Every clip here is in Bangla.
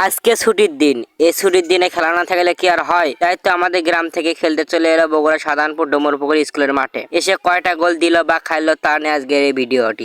আজকে ছুটির দিন, এই ছুটির দিনে খেলা না থাকলে কি আর হয়? তাই তো আমাদের গ্রাম থেকে খেলতে চলে এলো বগুড়া সাধারণপুর ডোমরপুকুর স্কুলের মাঠে। এসে কয়টা গোল দিল বা খাইলো তা নিয়ে আজকের এই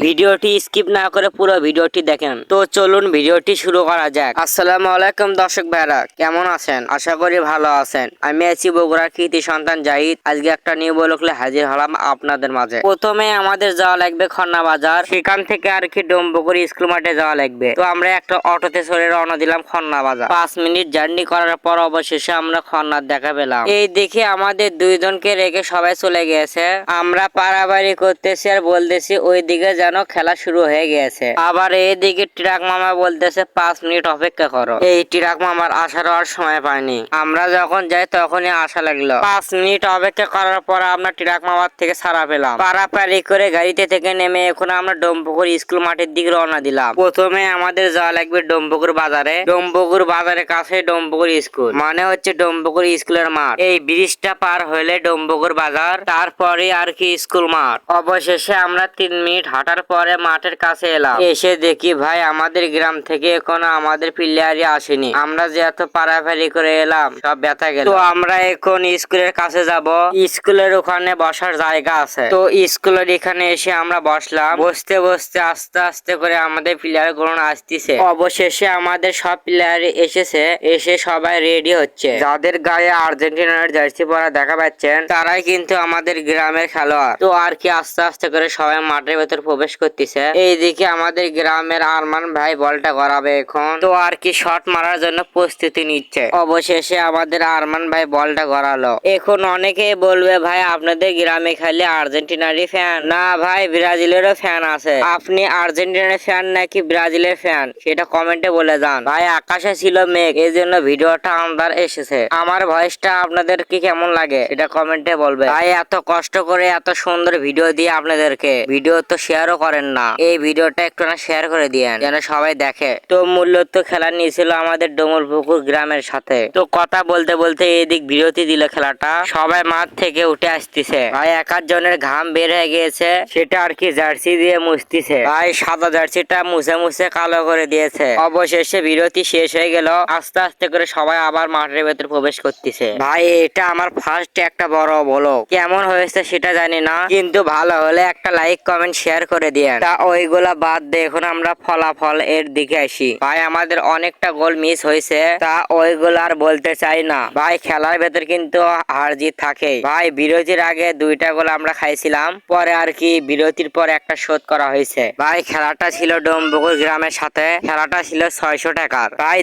ভিডিওটি স্কিপ না করে পুরো ভিডিওটি দেখেন। তো চলুন ভিডিওটি শুরু করা যাক। আসসালামু আলাইকুম দর্শক ভাইরা, কেমন আছেন? আশা করি ভালো আছেন। আমি আছি বগুড়ার কৃতি সন্তান জাহিদ। আজকে একটা নিউ বলকলে হাজির হলাম আপনাদের মাঝে। প্রথমে আমাদের যাওয়া লাগবে খন্না বাজার, সেখান থেকে আর কি ডোমপুকুর স্কুল মাঠে যাওয়া লাগবে। তো আমরা একটা অটোতে চড়ে রওনা দিলাম খন্না বাজার। 5 মিনিট জার্নি করার পর অবশেষে আমরা খন্নার দেখা পেলাম। এই দেখে আমাদের দুইজনকে রেখে সবাই চলে গিয়েছে। আমরা পারাবাড়ি করতেছি আর বলতেছি ওইদিকে যেন খেলা শুরু হয়ে গিয়েছে। আবার এইদিকে ট্রাক মামা বলতেছে 5 মিনিট অপেক্ষা করো। এই ট্রাক মামার আসার আর সময় পায়নি। আমরা যখন যাই তখনই আসা লাগলো। 5 মিনিট অপেক্ষা করার পর আমরা ট্রাক মামার থেকে ছাড়া পেলাম। পারাপাড়ি করে গাড়িতে থেকে নেমে এখন আমরা ডোমপুকুর স্কুল মাঠের দিকে রওনা দিলাম। প্রথমে আমাদের যাওয়া লাগবে ডোমপুকুর বাজারে। ডোমপুকুর বাজারের কাছে ডোমপুকুর স্কুল, মানে হচ্ছে ডোমপুকুর স্কুলের মাঠ। এই ব্রিজটা পার হলে ডোমপুকুর বাজার, তারপরে আর কি স্কুল মাঠ। অবশেষে আমরা 3 মিনিট হাঁটার পরে মাঠের কাছে এলাম। এসে দেখি ভাই আমাদের গ্রাম থেকে এখনো আমাদের প্লেয়ারই আসেনি। আমরা যে এত পারাপারি করে এলাম সব ব্যথা গেল। তো আমরা এখন স্কুলের কাছে যাব। স্কুলের ওখানে বসার জায়গা আছে। তো স্কুলের এখানে এসে আমরা বসলাম। বসতে বসতে আস্তে আস্তে করে আমাদের প্লেয়ার গুলো আসতেছে। অবশেষে আমাদের সব প্লেয়ার এসেছে। এসে সবাই রেডি হচ্ছে। যাদের গায়ে আর্জেন্টিনার জার্সি পরা দেখা পাচ্ছেন তারাই কিন্তু আমাদের গ্রামের খেলোয়াড়। তো আর কি আস্তে আস্তে করে সবাই মাঠের ভেতর প্রবেশ করতেছে। এইদিকে আমাদের গ্রামের আরমান ভাই বলটা গড়াবে এখন। তো আর কি শট মারার জন্য প্রস্তুতি নিচ্ছে। অবশেষে আমাদের আরমান ভাই বলটা গড়ালো। এখন অনেকেই বলবে ভাই আপনাদের গ্রামে খালি আর্জেন্টিনারই ফ্যান? না ভাই, ব্রাজিলেরও ফ্যান আছে। আপনি আর্জেন্টিনার ফ্যান নাকি ব্রাজিলের ফ্যান সেটা কমেন্টে বলে যান। ভাই আকাশে ছিল মেঘ, এই জন্য ভিডিওটা আন্দার এসেছে। আমার ভয়েসটা আপনাদের কি কেমন লাগে সেটা কমেন্টে বলবে। ভাই এত কষ্ট করে এত সুন্দর ভিডিও দিয়ে আপনাদেরকে ভিডিও তো শেয়ারও করেন না। এই ভিডিওটা একটু না শেয়ার করে দিয়েন যেন সবাই দেখে। তো মূলত খেলা নিয়েছিল আমাদের ডোমরপুকুর গ্রামের সাথে। তো কথা বলতে বলতে এদিক বিরতি দিল খেলাটা। সবাই মাঠ থেকে উঠে আসতেছে। ভাই এক জনের ঘাম বের হয়ে গিয়েছে, সেটা আর কি জার্সি দিয়ে মুছতেছে। ভাই সাদা জার্সিটা মুছে মুছে কালো করে দিয়েছে। অবশেষে বিরতি শেষ হয়ে গেল। আস্তে আস্তে করে সবাই আবার মাঠের ভেতর প্রবেশ করতেছে। ভাই এটা আমার ফার্স্ট একটা বড় বলো, কেমন হয়েছে সেটা জানি না, কিন্তু ভালো হলে একটা লাইক কমেন্ট শেয়ার করে দিয়েন। তা ওইগুলা বাদ দিয়ে এখন আমরা ফলাফল এর দিকে আসি। ভাই আমাদের অনেকটা গোল মিস হয়েছে, তা ওইগুলা আর বলতে চাই না। ভাই খেলার ভেতর কিন্তু হার জিত থাকে। ভাই বিরতির আগে 2টা গোল আমরা খাইছিলাম, পরে আর কি বিরতির পর একটা শোধ করা হয়েছে। ভাই খেলাটা ছিল ডোমপুকুর গ্রামের সাথে। খেলাটা ছিল 600 টাকার। ভাই